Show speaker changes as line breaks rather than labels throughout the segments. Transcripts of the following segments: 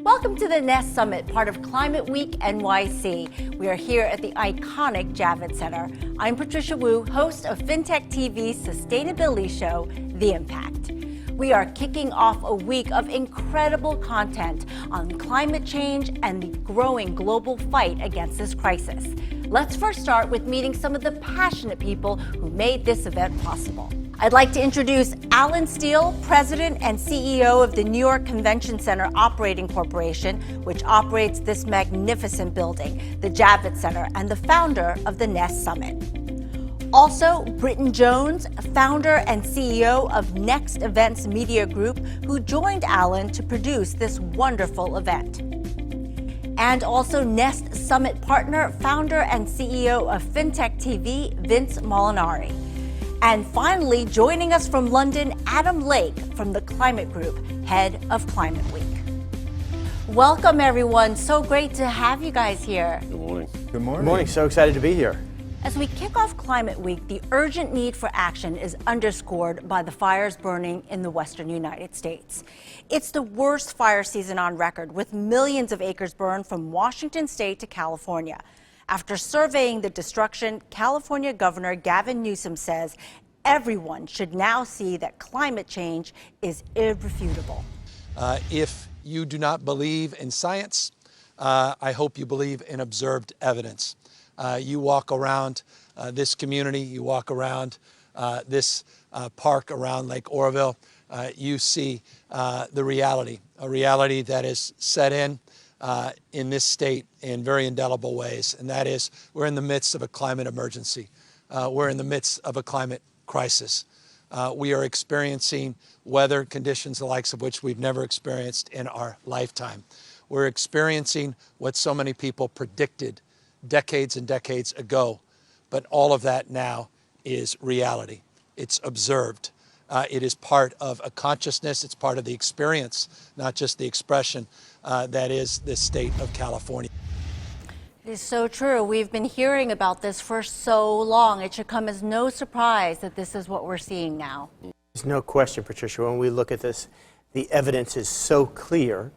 Welcome to the Nest Summit, part of Climate Week NYC. We are here at the iconic Javits Center. I'm Patricia Wu, host of FinTech TV's sustainability show, The Impact. We are kicking off a week of incredible content on climate change and the growing global fight against this crisis. Let's first start with meeting some of the passionate people who made this event possible. I'd like to introduce Alan Steele, President and CEO of the New York Convention Center Operating Corporation, which operates this magnificent building, the Javits Center, and the founder of the Nest Summit. Also, Britton Jones, founder and CEO of Next Events Media Group, who joined Alan to produce this wonderful event. And also Nest Summit partner, founder and CEO of FinTech TV, Vince Molinari. And finally, joining us from London, Adam Lake from the Climate Group, head of Climate Week. Welcome, everyone. So great to have you guys here.
Good morning.
Good morning.
Good morning. So excited to be here.
As we kick off Climate Week, the urgent need for action is underscored by the fires burning in the western United States. It's the worst fire season on record, with millions of acres burned from Washington state to California. After surveying the destruction, California Governor Gavin Newsom says everyone should now see that climate change is irrefutable.
If you do not believe in science, I hope you believe in observed evidence. You walk around this community, you walk around this park around Lake Oroville, you see the reality, a reality that is set in this state in very indelible ways, and that is we're in the midst of a climate emergency. We're in the midst of a climate crisis. We are experiencing weather conditions the likes of which we've never experienced in our lifetime. We're experiencing what so many people predicted decades and decades ago, but all of that now is reality. It's observed. It is part of a consciousness. It's part of the experience, not just the expression that is the state of California.
It is so true. We've been hearing about this for so long. It should come as no surprise that this is what we're seeing now.
There's no question, Patricia, when we look at this, the evidence is so clear.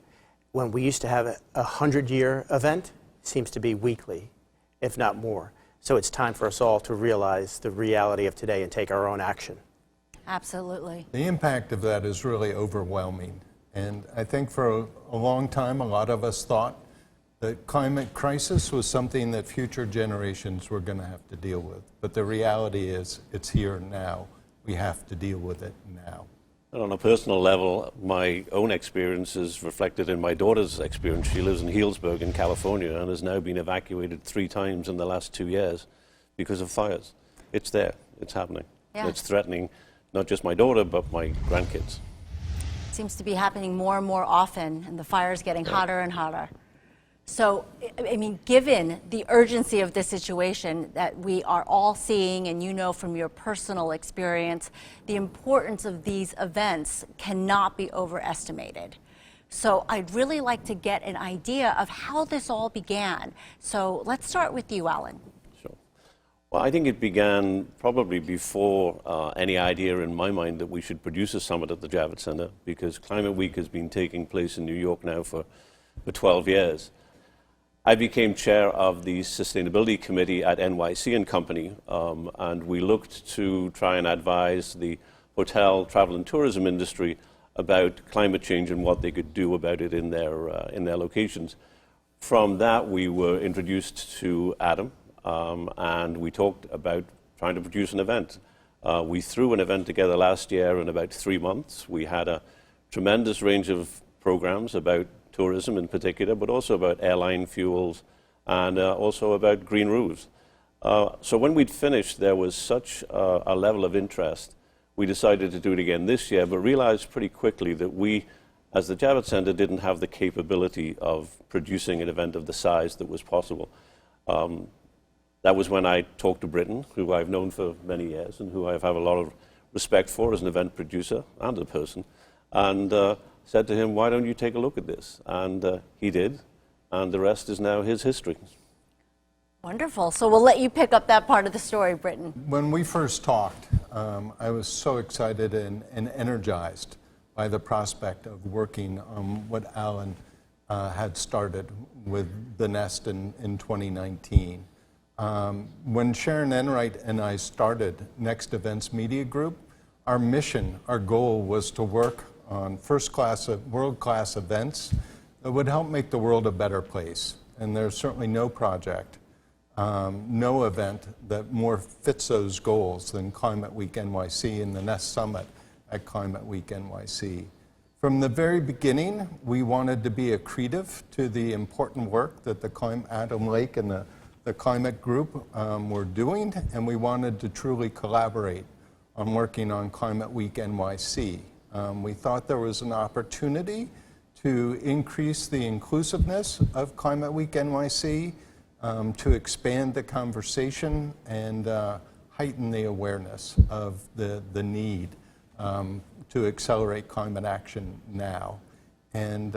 When we used to have a 100-year event, it seems to be weekly, if not more. So it's time for us all to realize the reality of today and take our own action.
Absolutely.
The impact of that is really overwhelming. And I think for a long time, a lot of us thought that climate crisis was something that future generations were going to have to deal with. But the reality is it's here now. We have to deal with it now.
And on a personal level, my own experience is reflected in my daughter's experience. She lives in Healdsburg in California and has now been evacuated 3 times in the last 2 years because of fires. It's there. It's happening.
Yeah.
It's threatening not just my daughter, but my grandkids.
It seems to be happening more and more often, and the fire's getting hotter and hotter. So, I mean, given the urgency of this situation that we are all seeing, and you know from your personal experience, the importance of these events cannot be overestimated. So I'd really like to get an idea of how this all began. So let's start with you, Alan.
Sure. Well, I think it began probably before any idea in my mind that we should produce a summit at the Javits Center, because Climate Week has been taking place in New York now for 12 years. I became chair of the Sustainability Committee at NYC and Company, and we looked to try and advise the hotel, travel and tourism industry about climate change and what they could do about it in their locations. From that, we were introduced to Adam, and we talked about trying to produce an event. We threw an event together last year in about 3 months. We had a tremendous range of programs about tourism in particular, but also about airline fuels and also about green roofs. So when we'd finished, there was such a level of interest. We decided to do it again this year, but realized pretty quickly that we, as the Javits Center, didn't have the capability of producing an event of the size that was possible. That was when I talked to Britton, who I've known for many years and who I have a lot of respect for as an event producer and a person, and said to him, why don't you take a look at this? And he did, and the rest is now his history.
Wonderful. So we'll let you pick up that part of the story, Britton.
When we first talked, I was so excited and energized by the prospect of working on what Alan had started with the Nest in 2019. When Sharon Enright and I started Next Events Media Group, our mission, our goal was to work on world-class events that would help make the world a better place. And there's certainly no project, no event that more fits those goals than Climate Week NYC and the Nest Summit at Climate Week NYC. From the very beginning, we wanted to be accretive to the important work that Adam Lake and the Climate Group were doing, and we wanted to truly collaborate on working on Climate Week NYC. We thought there was an opportunity to increase the inclusiveness of Climate Week NYC, to expand the conversation and heighten the awareness of the need to accelerate climate action now. And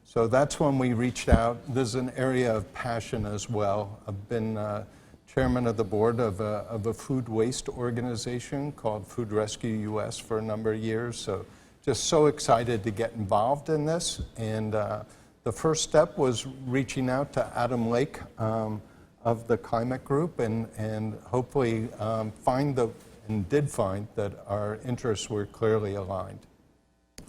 so that's when we reached out. There's an area of passion as well. I've been chairman of the board of a food waste organization called Food Rescue US for a number of years. So just so excited to get involved in this. And the first step was reaching out to Adam Lake of the Climate Group and hopefully did find that our interests were clearly aligned.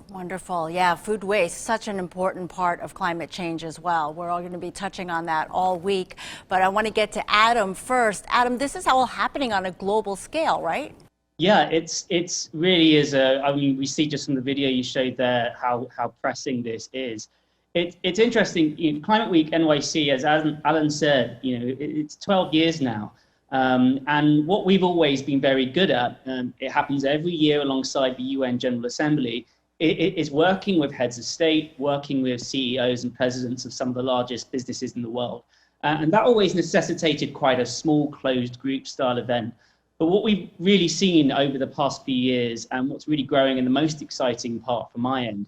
Wonderful. Yeah, food waste, such an important part of climate change as well. We're all going to be touching on that all week, but I want to get to Adam first. Adam, this is all happening on a global scale, right?
Yeah, it's really is I mean, we see just from the video you showed there how pressing this is. It's interesting. Climate Week NYC, as Alan said, it's 12 years now. And what we've always been very good at, it happens every year alongside the UN General Assembly, it is working with heads of state, working with CEOs and presidents of some of the largest businesses in the world. And that always necessitated quite a small closed group style event. But what we've really seen over the past few years, and what's really growing and the most exciting part from my end,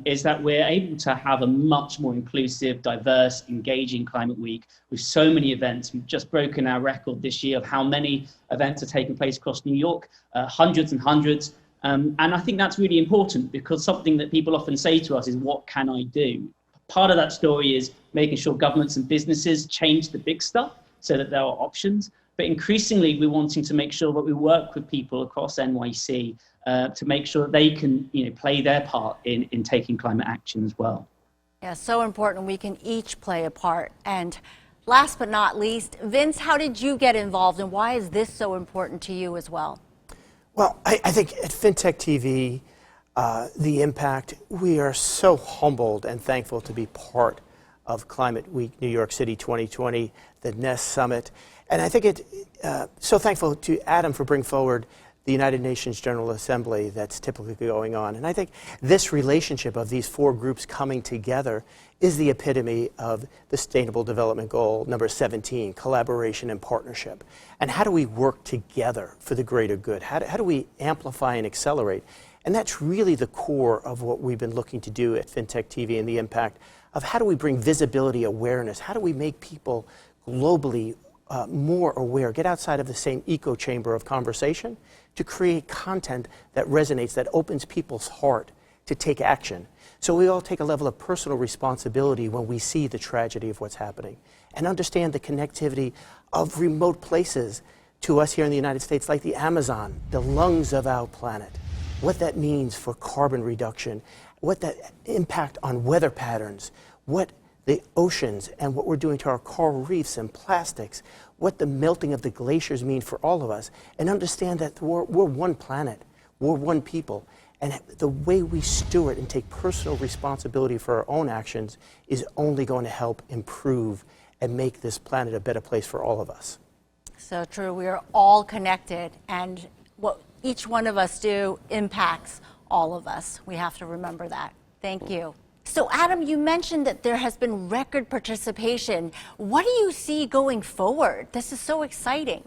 is that we're able to have a much more inclusive, diverse, engaging Climate Week with so many events. We've just broken our record this year of how many events are taking place across New York, hundreds and hundreds. And I think that's really important because something that people often say to us is, what can I do? Part of that story is making sure governments and businesses change the big stuff so that there are options. But increasingly, we're wanting to make sure that we work with people across NYC to make sure that they can play their part in taking climate action as well.
Yeah, so important. We can each play a part. And last but not least, Vince, how did you get involved and why is this so important to you as well?
Well, I think at FinTech TV, The Impact, we are so humbled and thankful to be part of Climate Week New York City 2020, the Nest Summit. And I think so thankful to Adam for bringing forward the United Nations General Assembly that's typically going on. And I think this relationship of these four groups coming together is the epitome of the Sustainable Development Goal number 17, collaboration and partnership. And how do we work together for the greater good? How do we amplify and accelerate? And that's really the core of what we've been looking to do at FinTech TV and The Impact, of how do we bring visibility, awareness? How do we make people globally more aware, get outside of the same echo chamber of conversation to create content that resonates, that opens people's heart to take action. So we all take a level of personal responsibility when we see the tragedy of what's happening and understand the connectivity of remote places to us here in the United States, like the Amazon, the lungs of our planet, what that means for carbon reduction, what that impact on weather patterns, what the oceans and what we're doing to our coral reefs and plastics, what the melting of the glaciers mean for all of us, and understand that we're one planet, we're one people, and the way we steward and take personal responsibility for our own actions is only going to help improve and make this planet a better place for all of us.
So true. We are all connected, and what each one of us do impacts all of us. We have to remember that. Thank you. So Adam, you mentioned that there has been record participation. What do you see going forward? This is so exciting.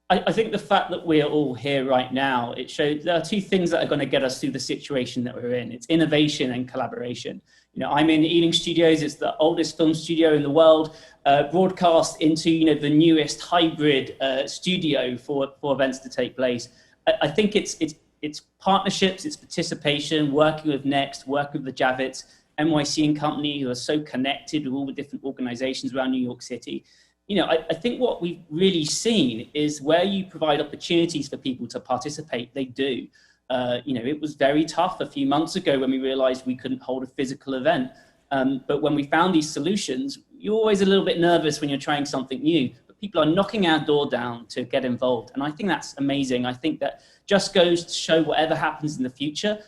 I think the fact that we're all here right now, it shows there are two things that are going to get us through the situation that we're in. It's innovation and collaboration. I'm in Ealing Studios. It's the oldest film studio in the world, broadcast into the newest hybrid studio for events to take place. I think it's partnerships, it's participation, working with Next, working with the Javits, NYC and company, who are so connected with all the different organizations around New York City. You know, I think what we've really seen is where you provide opportunities for people to participate, they do. You know, it was very tough a few months ago when we realized we couldn't hold a physical event. But when we found these solutions, you're always a little bit nervous when you're trying something new. But people are knocking our door down to get involved. And I think that's amazing. I think that just goes to show whatever happens in the future,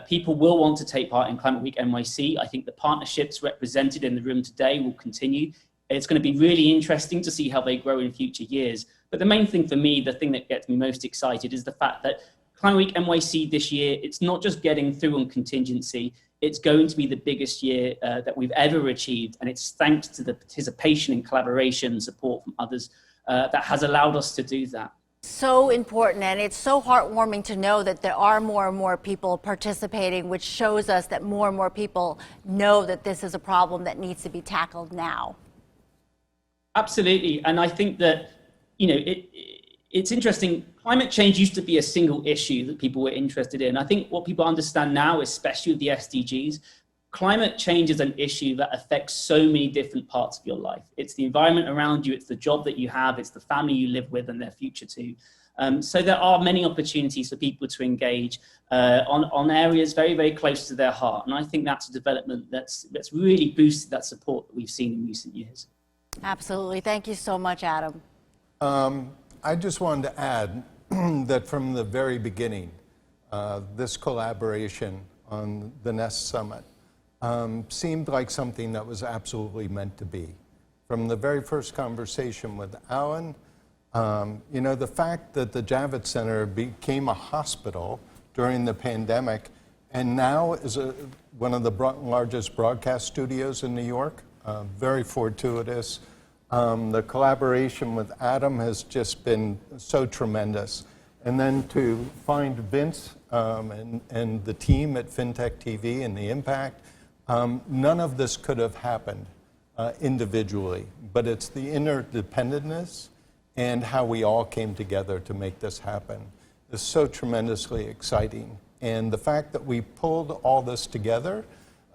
people will want to take part in Climate Week NYC. I think the partnerships represented in the room today will continue. It's going to be really interesting to see how they grow in future years. But the main thing for me, the thing that gets me most excited, is the fact that Climate Week NYC this year, it's not just getting through on contingency, it's going to be the biggest year that we've ever achieved. And it's thanks to the participation and collaboration and support from others that has allowed us to do that.
So important, and it's so heartwarming to know that there are more and more people participating, which shows us that more and more people know that this is a problem that needs to be tackled now.
Absolutely. And I think that, you know, it's interesting. Climate change used to be a single issue that people were interested in. I think what people understand now, especially with the SDGs, climate change is an issue that affects so many different parts of your life. It's the environment around you, it's the job that you have, it's the family you live with and their future too. So there are many opportunities for people to engage on areas very, very close to their heart. And I think that's a development that's really boosted that support that we've seen in recent years.
Absolutely. Thank you so much, Adam.
I just wanted to add that from the very beginning, this collaboration on the Nest Summit seemed like something that was absolutely meant to be. From the very first conversation with Alan, you know, the fact that the Javits Center became a hospital during the pandemic and now is one of the largest broadcast studios in New York, very fortuitous. The collaboration with Adam has just been so tremendous. And then to find Vince and the team at FinTech TV and TheIMPACT, none of this could have happened individually, but it's the interdependentness and how we all came together to make this happen is so tremendously exciting. And the fact that we pulled all this together,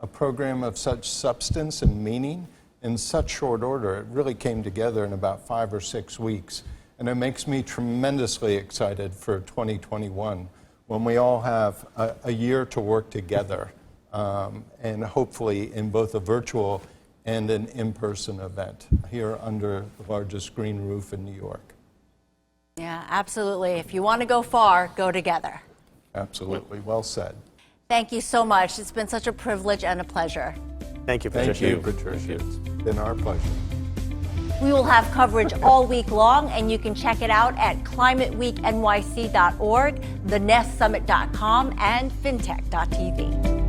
a program of such substance and meaning, in such short order, it really came together in about 5 or 6 weeks. And it makes me tremendously excited for 2021, when we all have a year to work together, and hopefully in both a virtual and an in-person event here under the largest green roof in New York.
Yeah, absolutely. If you want to go far, go together.
Absolutely. Well said.
Thank you so much. It's been such a privilege and a pleasure.
Thank you, Patricia.
Thank you, Patricia. It's been our pleasure.
We will have coverage all week long, and you can check it out at climateweeknyc.org, thenestsummit.com, and fintech.tv.